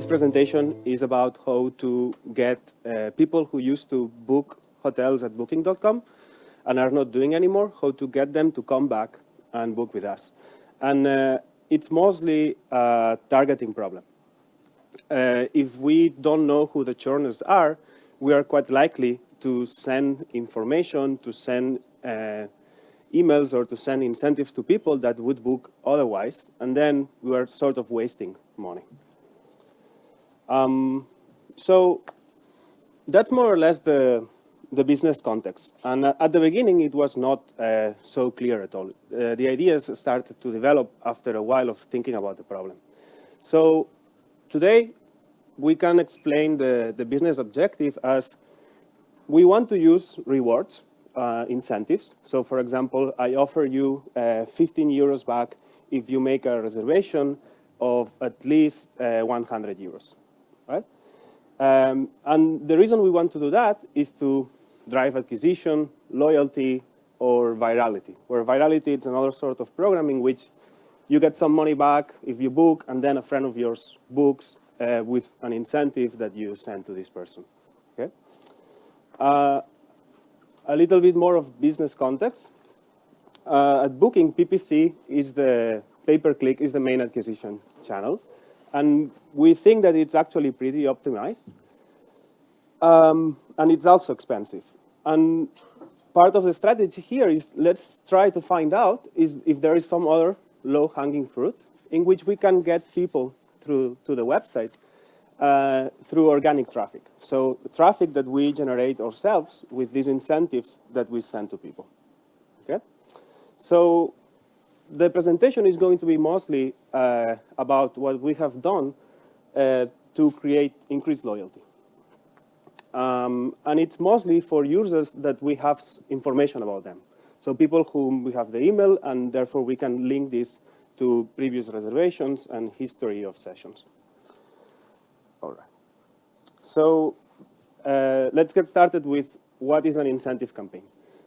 presentation is about how to get people who used to book hotels at booking.com and are not doing anymore, how to get them to come back and book with us. And it's mostly a targeting problem. If we don't know who the churners are, we are quite likely to send information, to send emails, or to send incentives to people that would book otherwise, and then we are sort of wasting money. So that's more or less the business context. And at the beginning, it was not so clear at all. The ideas started to develop after a while of thinking about the problem. So today, we can explain the business objective as we want to use rewards, incentives. So for example, I offer you 15 euros back if you make a reservation of at least 100 euros, right? And the reason we want to do that is to drive acquisition, loyalty, or virality. Where virality is another sort of program in which you get some money back if you book, and then a friend of yours books with an incentive that you send to this person, okay? A little bit more of business context. At Booking, PPC is the pay-per-click is the main acquisition channel. And we think that it's actually pretty optimized. And it's also expensive. And part of the strategy here is let's try to find out if there is some other low-hanging fruit in which we can get people to the website through organic traffic. So traffic that we generate ourselves with these incentives that we send to people, okay? So the presentation is going to be mostly about what we have done to create increased loyalty. And it's mostly for users that we have information about them. So people whom we have the email, and therefore we can link this to previous reservations and history of sessions. All right. So let's get started with what is an incentive campaign.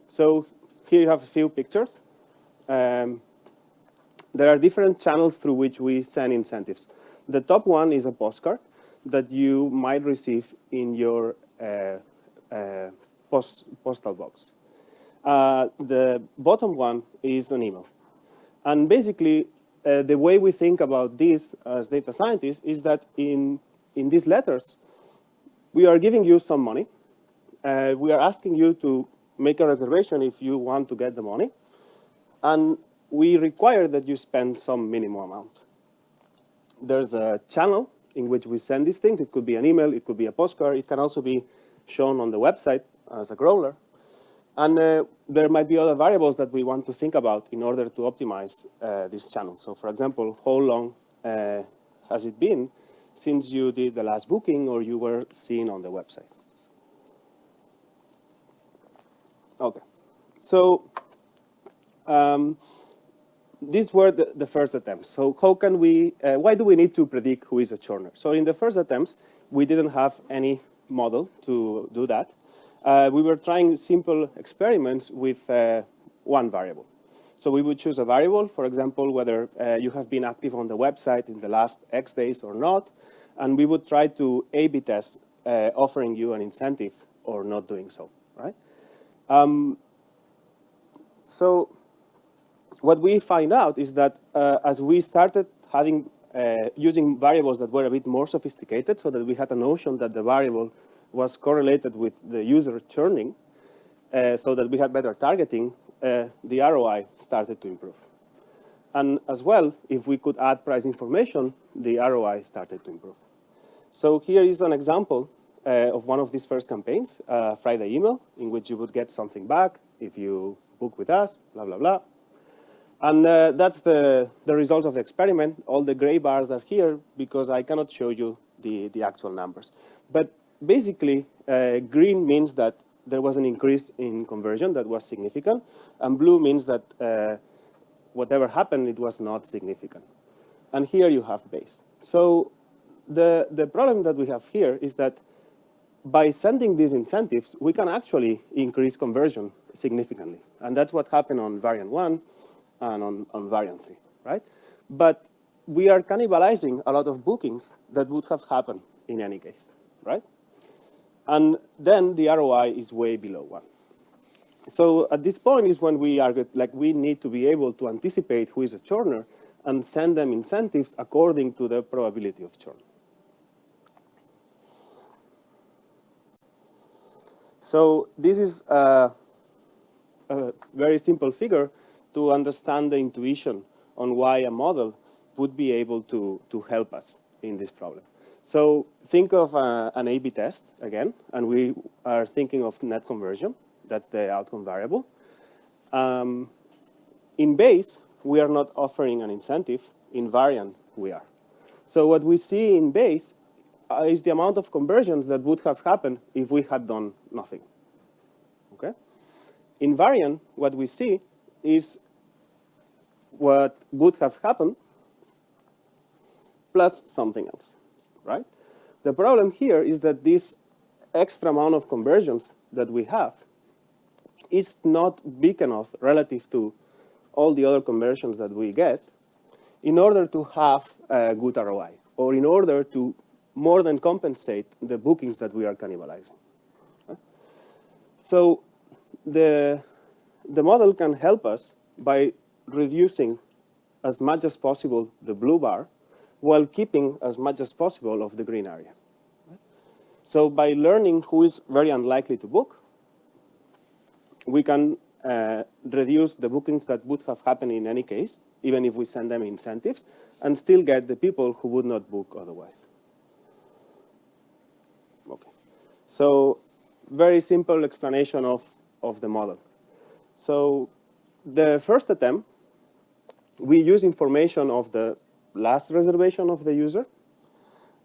So here you have a few pictures. There are different channels through which we send incentives. The top one is a postcard that you might receive in your postal box. The bottom one is an email. And basically, the way we think about this as data scientists is that in these letters, we are giving you some money. We are asking you to make a reservation if you want to get the money. And we require that you spend some minimum amount. There's a channel in which we send these things. It could be an email. It could be a postcard. It can also be shown on the website as a crawler. And there might be other variables that we want to think about in order to optimize this channel. So for example, how long has it been since you did the last booking or you were seen on the website? Okay. So these were the first attempts. So how can we, why do we need to predict who is a churner? So in the first attempts, we didn't have any model to do that. We were trying simple experiments with one variable. So we would choose a variable, for example, whether you have been active on the website in the last X days or not, and we would try to A/B test offering you an incentive or not doing so, right? So what we find out is that as we started having using variables that were a bit more sophisticated, so that we had a notion that the variable was correlated with the user churning, so that we had better targeting, the ROI started to improve. And as well, if we could add price information, the ROI started to improve. So here is an example of one of these first campaigns, Friday email, in which you would get something back if you book with us, blah, blah, blah. And that's the result of the experiment. All the gray bars are here because I cannot show you the actual numbers. But basically, green means that there was an increase in conversion that was significant, and blue means that whatever happened, it was not significant. And here you have base. So the problem that we have here is that by sending these incentives, we can actually increase conversion significantly. And that's what happened on variant 1 and on variant 3, right? But we are cannibalizing a lot of bookings that would have happened in any case, right? And then the ROI is way below 1. So at this point is when we are like we need to be able to anticipate who is a churner and send them incentives according to the probability of churn. So this is a very simple figure to understand the intuition on why a model would be able to help us in this problem. So think of an A/B test again, and we are thinking of net conversion. That's the outcome variable. In base, we are not offering an incentive. In variant, we are. So what we see in base is the amount of conversions that would have happened if we had done nothing. Okay? In variant, what we see is what would have happened plus something else, right? The problem here is that this extra amount of conversions that we have is not big enough relative to all the other conversions that we get in order to have a good ROI, or in order to more than compensate the bookings that we are cannibalizing. Okay? So the model can help us by reducing as much as possible the blue bar while keeping as much as possible of the green area. So by learning who is very unlikely to book, we can reduce the bookings that would have happened in any case, even if we send them incentives, and still get the people who would not book otherwise. Okay. So very simple explanation of the model. So the first attempt, we use information of the last reservation of the user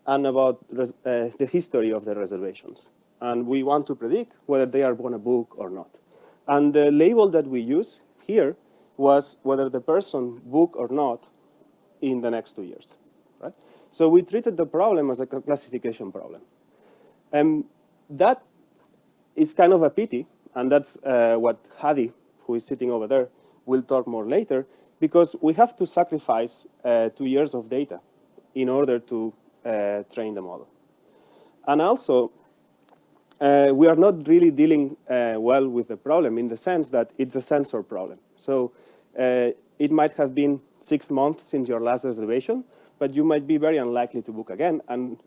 and about the history of the reservations. And we want to predict whether they are going to book or not. And the label that we use here was whether the person book or not in the next 2 years. Right? So we treated the problem as a classification problem. And that is kind of a pity, and that's what Hadi, who is sitting over there, will talk more later, because we have to sacrifice 2 years of data in order to train the model. And also, we are not really dealing well with the problem in the sense that it's a sensor problem. So it might have been 6 months since your last reservation, but you might be very unlikely to book again, and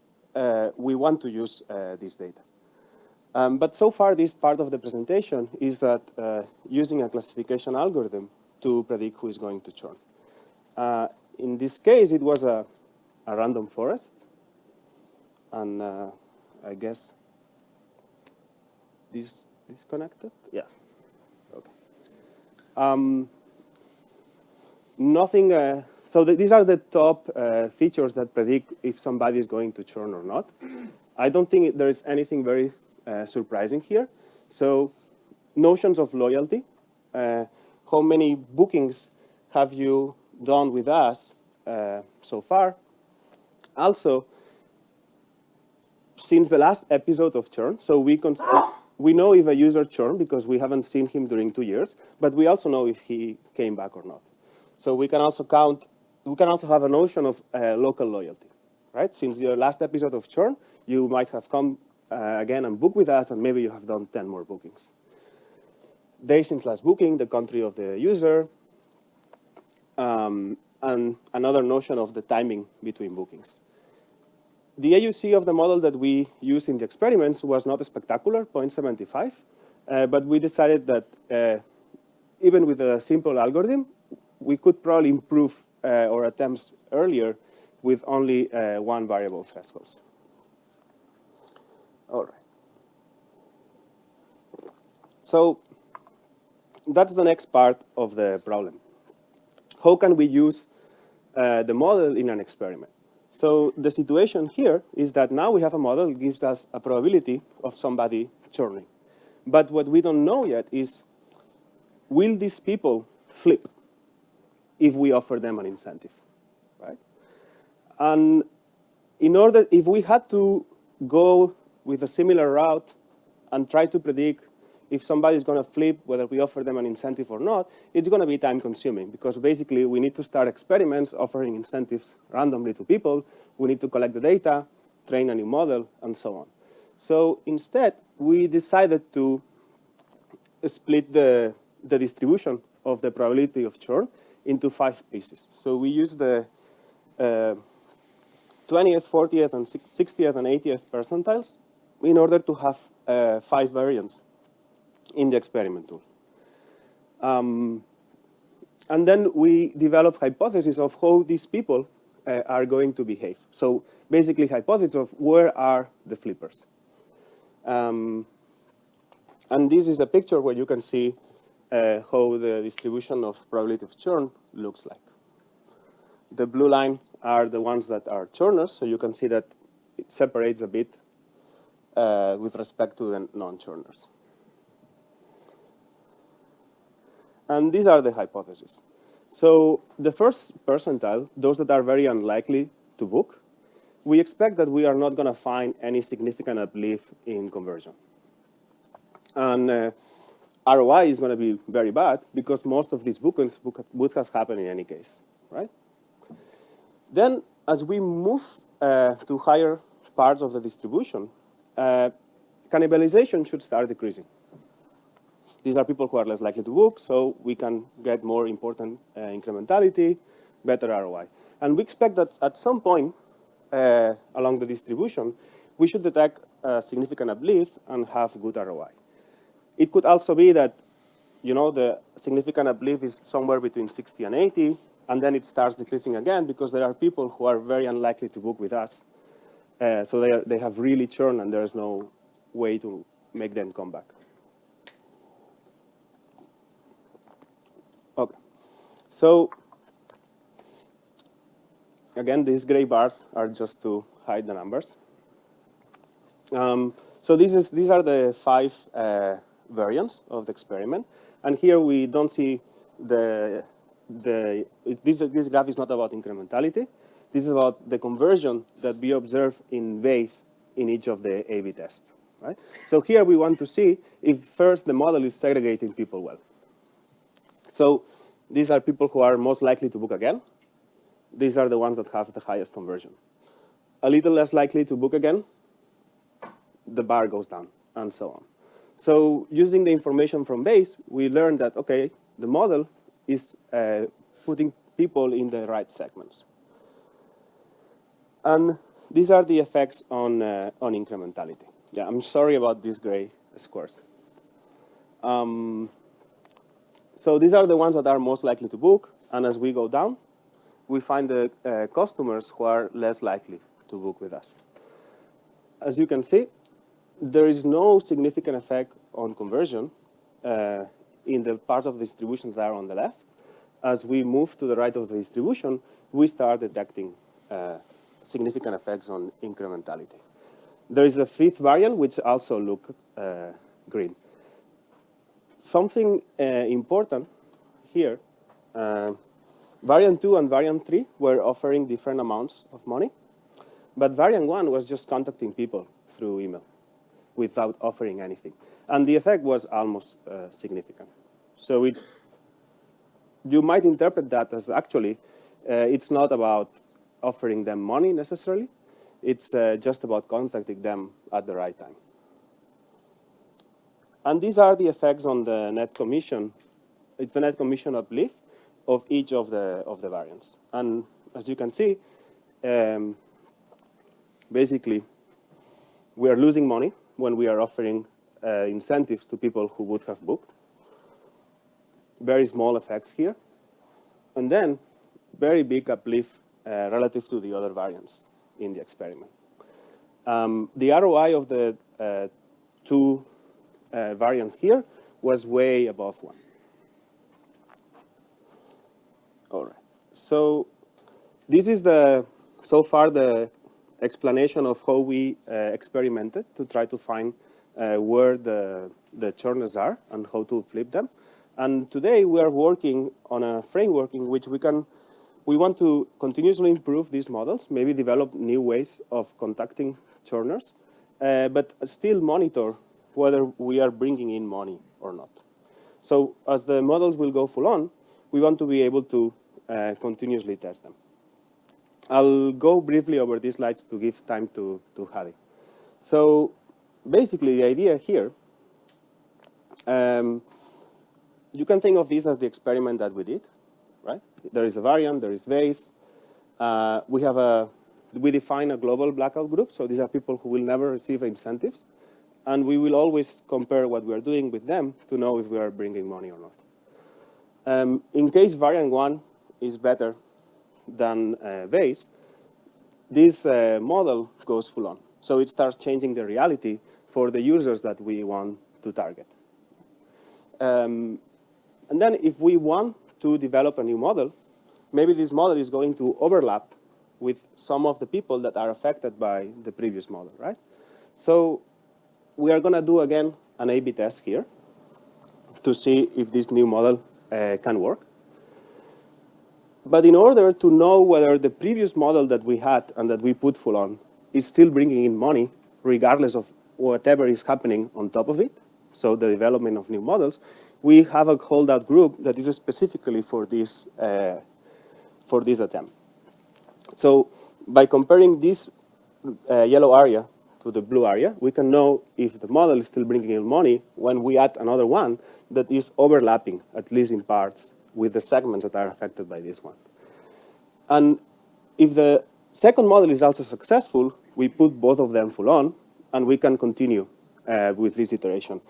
we want to use this data. But so far, this part of the presentation is that using a classification algorithm to predict who is going to churn. In this case, it was a random forest, and I guess this disconnected? Yeah. Okay. Nothing. So these are the top features that predict if somebody is going to churn or not. I don't think there is anything very surprising here. So notions of loyalty. How many bookings have you done with us so far? Also, since the last episode of churn, so we know if a user churned because we haven't seen him during 2 years, but we also know if he came back or not. So we can also count. We can also have a notion of local loyalty, right? Since your last episode of churn, you might have come again and booked with us, and maybe you have done 10 more bookings. Days since last booking, the country of the user, and another notion of the timing between bookings. The AUC of the model that we used in the experiments was not spectacular, 0.75, but we decided that even with a simple algorithm, we could probably improve our attempts earlier with only 1 variable thresholds. All right. So that's the next part of the problem. How can we use the model in an experiment? So the situation here is that now we have a model that gives us a probability of somebody churning. But what we don't know yet is, will these people flip if we offer them an incentive, right? And if we had to go with a similar route and try to predict if somebody's going to flip, whether we offer them an incentive or not, it's going to be time consuming because basically we need to start experiments offering incentives randomly to people. We need to collect the data, train a new model, and so on. So instead, we decided to split the distribution of the probability of churn into 5 pieces. So we use the 20th, 40th, and 60th, and 80th percentiles in order to have 5 variants in the experiment tool. And then we develop hypotheses of how these people are going to behave. So basically hypothesis of where are the flippers. And this is a picture where you can see how the distribution of probability of churn looks like. The blue line are the ones that are churners, so you can see that it separates a bit with respect to the non-churners. And these are the hypotheses. So the first percentile, those that are very unlikely to book, we expect that we are not going to find any significant uplift in conversion. And ROI is going to be very bad because most of these bookings would have happened in any case, right? Then as we move to higher parts of the distribution, cannibalization should start decreasing. These are people who are less likely to book, so we can get more important incrementality, better ROI. And we expect that at some point along the distribution, we should detect a significant uplift and have good ROI. It could also be that, you know, the significant uplift is somewhere between 60 and 80, and then it starts decreasing again because there are people who are very unlikely to book with us. So they have really churned, and there's no way to make them come back. Okay. So again, these gray bars are just to hide the numbers. So these are the 5 variants of the experiment. And here we don't see this graph is not about incrementality. This is about the conversion that we observe in base in each of the A/B tests, right? So here we want to see if first the model is segregating people well. So these are people who are most likely to book again. These are the ones that have the highest conversion. A little less likely to book again, the bar goes down, and so on. So using the information from base, we learned that, okay, the model is putting people in the right segments. And these are the effects on incrementality. Yeah, I'm sorry about these gray squares. So these are the ones that are most likely to book, and as we go down, we find the customers who are less likely to book with us. As you can see, there is no significant effect on conversion in the parts of the distribution that are on the left. As we move to the right of the distribution, we start detecting significant effects on incrementality. There is a 5th variant, which also look green. Something important here, variant 2 and variant 3 were offering different amounts of money, but variant 1 was just contacting people through email without offering anything. And the effect was almost significant. So you might interpret that as actually, it's not about offering them money necessarily. It's just about contacting them at the right time. And these are the effects on the net commission. It's the net commission uplift of each of the variants. And as you can see, basically, we are losing money when we are offering incentives to people who would have booked. Very small effects here. And then very big uplift relative to the other variants in the experiment. The ROI of the 2 variants here was way above 1. All right. So this is so far the explanation of how we experimented to try to find where the churners are and how to flip them. And today we are working on a framework in which we want to continuously improve these models, maybe develop new ways of contacting churners, but still monitor whether we are bringing in money or not. So as the models will go full on, we want to be able to continuously test them. I'll go briefly over these slides to give time to Javi. So basically, the idea here, you can think of this as the experiment that we did, right? There is a variant, there is base. We define a global blackout group, so these are people who will never receive incentives, and we will always compare what we are doing with them to know if we are bringing money or not. In case variant 1 is better than base, this model goes full on. So it starts changing the reality for the users that we want to target. And then if we want to develop a new model, maybe this model is going to overlap with some of the people that are affected by the previous model, right? So we are going to do, again, an A/B test here to see if this new model can work. But in order to know whether the previous model that we had and that we put full on is still bringing in money, regardless of whatever is happening on top of it, so the development of new models, we have a holdout group that is specifically for this attempt. So by comparing this yellow area to the blue area, we can know if the model is still bringing in money when we add another one that is overlapping, at least in parts, with the segments that are affected by this one. And if the second model is also successful, we put both of them full on, and we can continue with this iteration.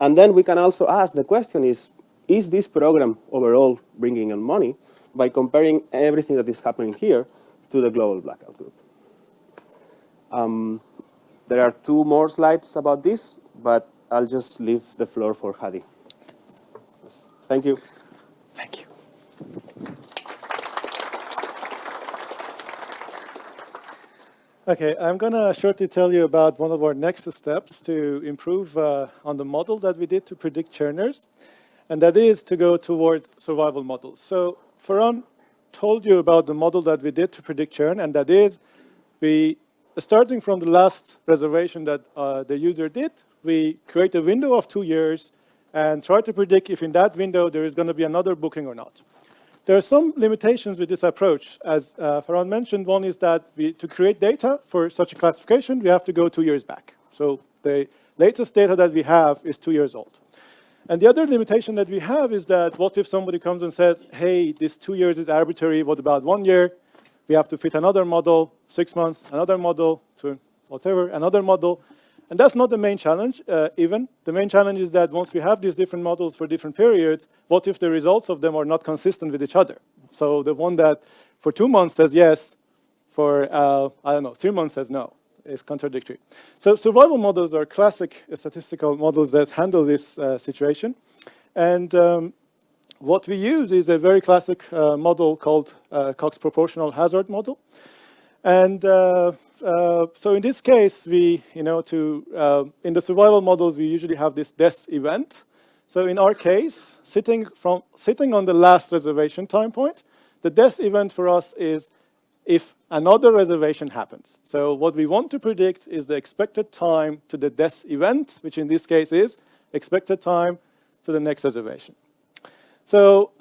And then we can also ask, the question is this program overall bringing in money by comparing everything that is happening here to the global blackout group? There are 2 more slides about this, but I'll just leave the floor for Hadi. Yes. Thank you. Thank you. Okay, I'm going to shortly tell you about one of our next steps to improve on the model that we did to predict churners, and that is to go towards survival models. So Ferran told you about the model that we did to predict churn, and that is starting from the last reservation that the user did, we create a window of 2 years and try to predict if in that window there is going to be another booking or not. There are some limitations with this approach. As Ferran mentioned, one is that to create data for such a classification, we have to go 2 years back. So the latest data that we have is 2 years old. And the other limitation that we have is that what if somebody comes and says, hey, this 2 years is arbitrary, what about 1 year? We have to fit another model, 6 months, another model, to whatever, another model. And that's not the main challenge, even. The main challenge is that once we have these different models for different periods, what if the results of them are not consistent with each other? So the one that for 2 months says yes, for, 3 months says no, is contradictory. So survival models are classic statistical models that handle this situation. And what we use is a very classic model called Cox proportional hazard model. And so in this case, in the survival models, we usually have this death event. So in our case, sitting on the last reservation time point, the death event for us is if another reservation happens. So what we want to predict is the expected time to the death event, which in this case is expected time to the next reservation. So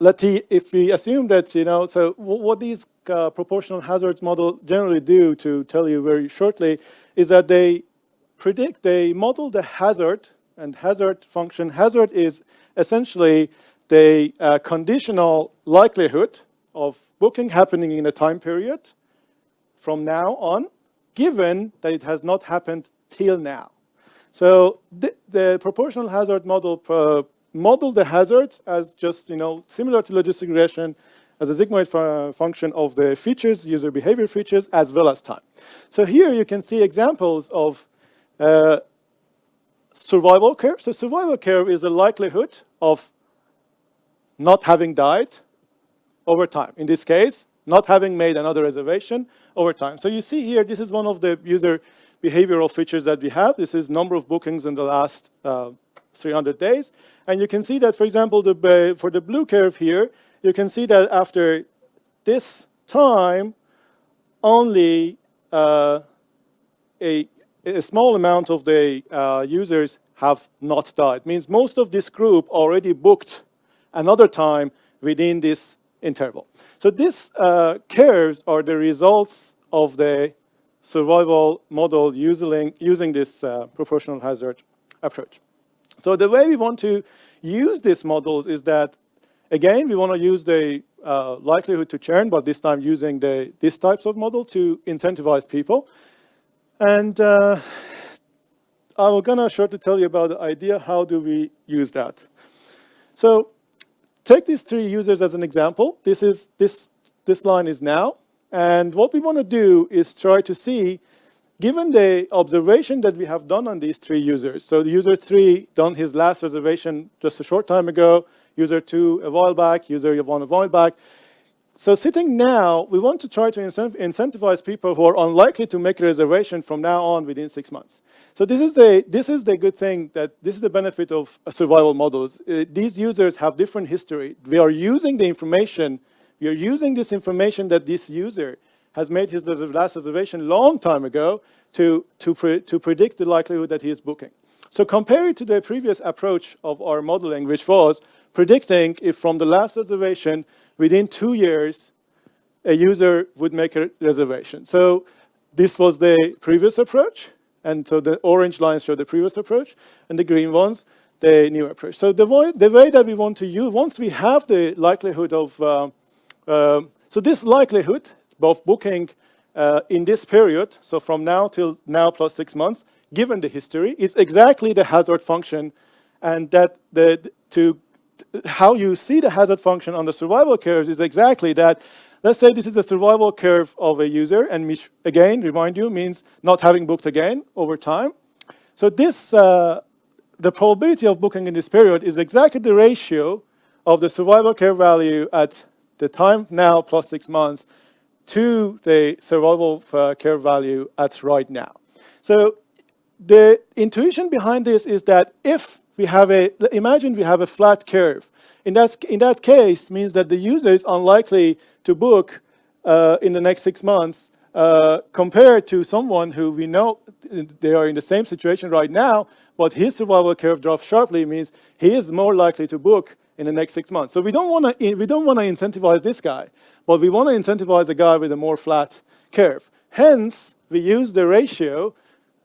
if we assume that, so what these proportional hazards model generally do, to tell you very shortly, is that they model the hazard, and hazard function. Hazard is essentially the conditional likelihood of booking happening in a time period from now on, given that it has not happened till now. So the proportional hazard model model the hazards as just, similar to logistic regression, as a sigmoid function of the features, user behavior features, as well as time. So here you can see examples of survival curve. So survival curve is the likelihood of not having died over time. In this case, not having made another reservation over time. So you see here, this is one of the user behavioral features that we have. This is number of bookings in the last 300 days. And you can see that, for example, for the blue curve here, you can see that after this time, only a a small amount of the users have not died. It means most of this group already booked another time within this interval. So these curves are the results of the survival model using this proportional hazard approach. So the way we want to use these models is that, again, we want to use the likelihood to churn, but this time using these types of model to incentivize people. And I'm gonna shortly tell you about the idea, how do we use that. So take these 3 users as an example. This line is now. And what we want to do is try to see, given the observation that we have done on these 3 users, so the user 3 done his last reservation just a short time ago, user 2 a while back, user 1 a while back. So sitting now, we want to try to incentivize people who are unlikely to make a reservation from now on within 6 months. So this is the good thing, that this is the benefit of survival models. These users have different history. We are using the information. We are using this information that this user has made his last reservation a long time ago to predict the likelihood that he is booking. So compare it to the previous approach of our modeling, which was predicting if from the last reservation within 2 years a user would make a reservation. So this was the previous approach, and so the orange lines show the previous approach, and the green ones the new approach. So the way that we want to use, once we have the likelihood of so this likelihood, both booking in this period, so from now till now plus 6 months, given the history, is exactly the hazard function, and that how you see the hazard function on the survival curves is exactly that. Let's say this is a survival curve of a user, and which, again, remind you, means not having booked again over time. So this, the probability of booking in this period is exactly the ratio of the survival curve value at the time now plus 6 months to the survival curve value at right now. So the intuition behind this is that if we have imagine we have a flat curve. In that case, means that the user is unlikely to book in the next 6 months compared to someone who we know they are in the same situation right now, but his survival curve drops sharply, means he is more likely to book in the next 6 months. So we don't want to incentivize this guy, but we want to incentivize a guy with a more flat curve. Hence, we use the ratio,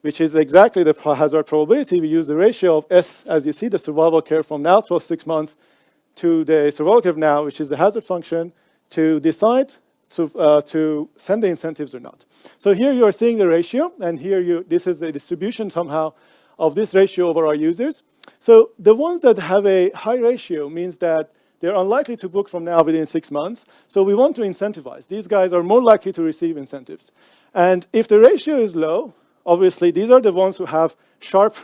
which is exactly the hazard probability. We use the ratio of S, as you see, the survival curve from now plus 6 months to the survival curve now, which is the hazard function, to decide to send the incentives or not. So here you are seeing the ratio, and here this is the distribution somehow of this ratio over our users. So the ones that have a high ratio means that they're unlikely to book from now within 6 months. So we want to incentivize. These guys are more likely to receive incentives. And if the ratio is low, obviously these are the ones who have sharp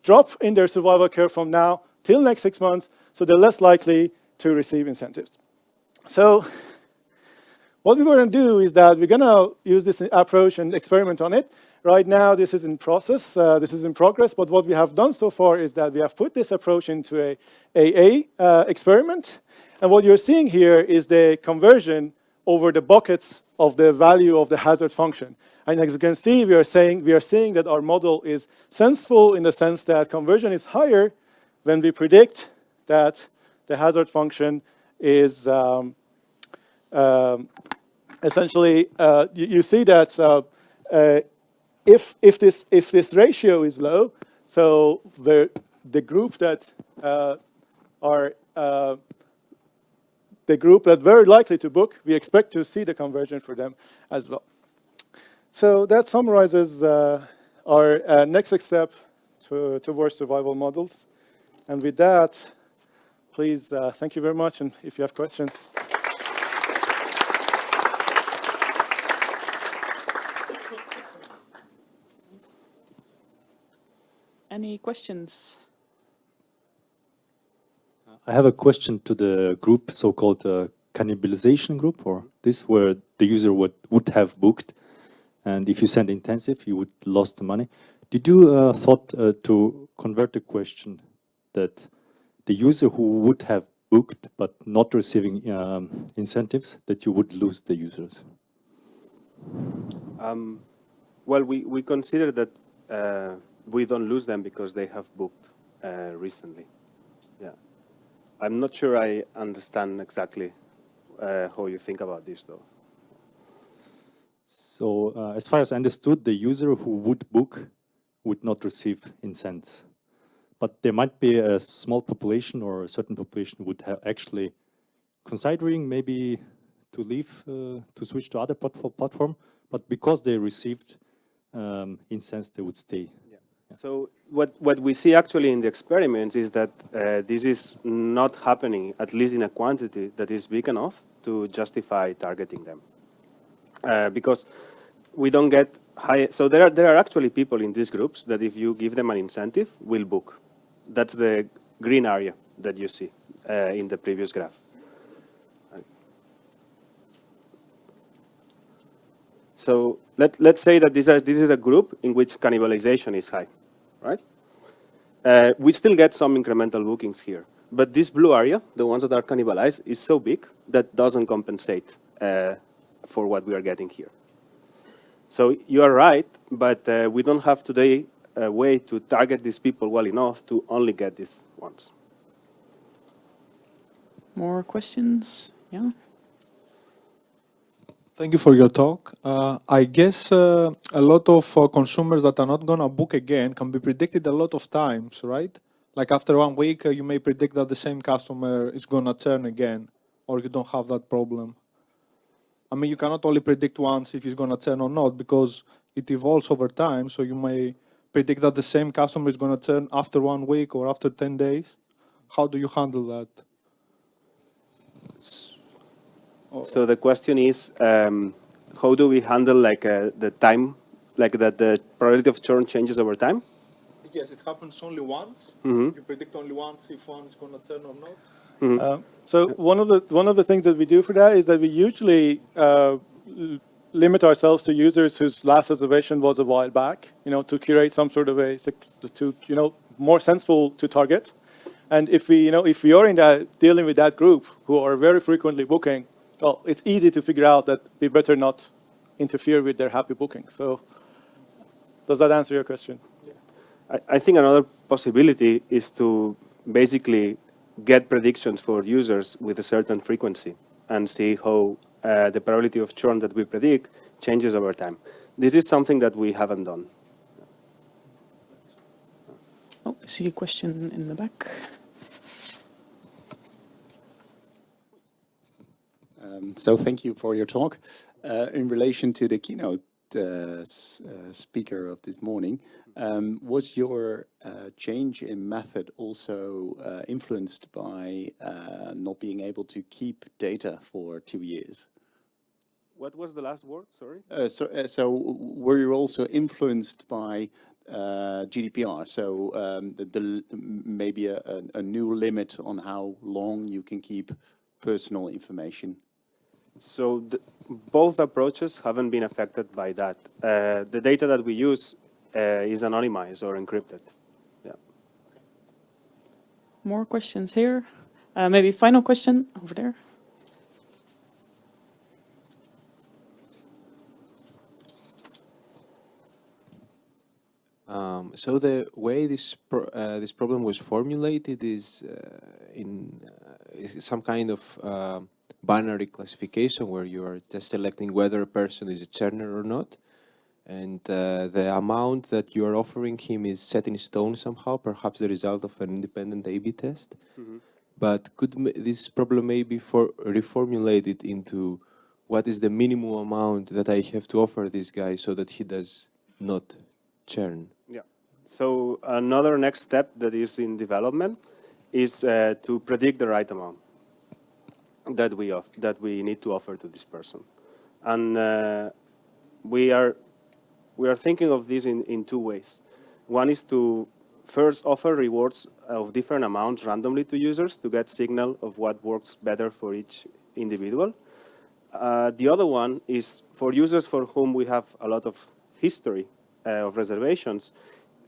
drop in their survival curve from now till next 6 months, so they're less likely to receive incentives. So what we're going to do is that we're going to use this approach and experiment on it. Right now, this is in process, this is in progress, but what we have done so far is that we have put this approach into a AA experiment, and what you're seeing here is the conversion over the buckets of the value of the hazard function. And as you can see, we are seeing that our model is senseful in the sense that conversion is higher when we predict that the hazard function is essentially, you see that if this ratio is low, so the group that the group that very likely to book, we expect to see the conversion for them as well. So that summarizes our next step towards survival models. And with that, please, thank you very much. And if you have questions. Any questions? I have a question to the group, so-called cannibalization group, or this where the user would have booked, and if you send intensive, you would lost the money. Did you thought to convert the question that the user who would have booked but not receiving incentives, that you would lose the users? Well, we consider that we don't lose them because they have booked recently. Yeah. I'm not sure I understand exactly how you think about this, though. So as far as I understood, the user who would book would not receive incents. But there might be a small population or a certain population would have actually considering maybe to leave, to switch to other platform, but because they received incents, they would stay. Yeah. So what we see actually in the experiments is that this is not happening, at least in a quantity that is big enough to justify targeting them. Because we don't get high, so there are actually people in these groups that if you give them an incentive, will book. That's the green area that you see in the previous graph. So let's say that this is a group in which cannibalization is high, right? We still get some incremental bookings here. But this blue area, the ones that are cannibalized, is so big that doesn't compensate for what we are getting here. So you are right, but we don't have today a way to target these people well enough to only get these ones. More questions? Yeah. Thank you for your talk. I guess a lot of consumers that are not going to book again can be predicted a lot of times, right? Like after 1 week, you may predict that the same customer is going to churn again, or you don't have that problem. I mean, you cannot only predict once if he's going to churn or not, because it evolves over time. So you may predict that the same customer is going to churn after 1 week or after 10 days. How do you handle that? So the question is, how do we handle like the time, like that the probability of churn changes over time? Yes, it happens only once. Mm-hmm. You predict only once if one is going to churn or not. So one of the things that we do for that is that we usually limit ourselves to users whose last reservation was a while back, to curate some sort of a more sensible to target. And if we are in that dealing with that group who are very frequently booking, well, it's easy to figure out that we better not interfere with their happy booking. So does that answer your question? I think another possibility is to basically get predictions for users with a certain frequency and see how the probability of churn that we predict changes over time. This is something that we haven't done. Oh, I see a question in the back. So thank you for your talk. In relation to the keynote speaker of this morning, was your change in method also influenced by not being able to keep data for 2 years? What was the last word? Sorry. So were you also influenced by GDPR? So maybe a new limit on how long you can keep personal information? So both approaches haven't been affected by that. The data that we use is anonymized or encrypted. Yeah. More questions here? Maybe final question over there. So the way this problem was formulated is in some kind of binary classification where you are just selecting whether a person is a churner or not, and the amount that you are offering him is set in stone somehow, perhaps the result of an independent A/B test. Mm-hmm. But could this problem maybe reformulated into what is the minimum amount that I have to offer this guy so that he does not churn? Yeah. So another next step that is in development is to predict the right amount that we need to offer to this person, and we are thinking of this in two ways. One is to first offer rewards of different amounts randomly to users to get signal of what works better for each individual. The other one is for users for whom we have a lot of history of reservations,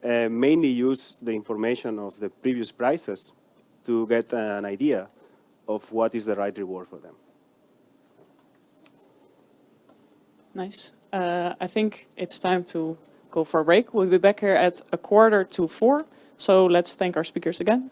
mainly use the information of the previous prices to get an idea of what is the right reward for them. Nice. I think it's time to go go for a break. We'll be back here at 3:15. So let's thank our speakers again.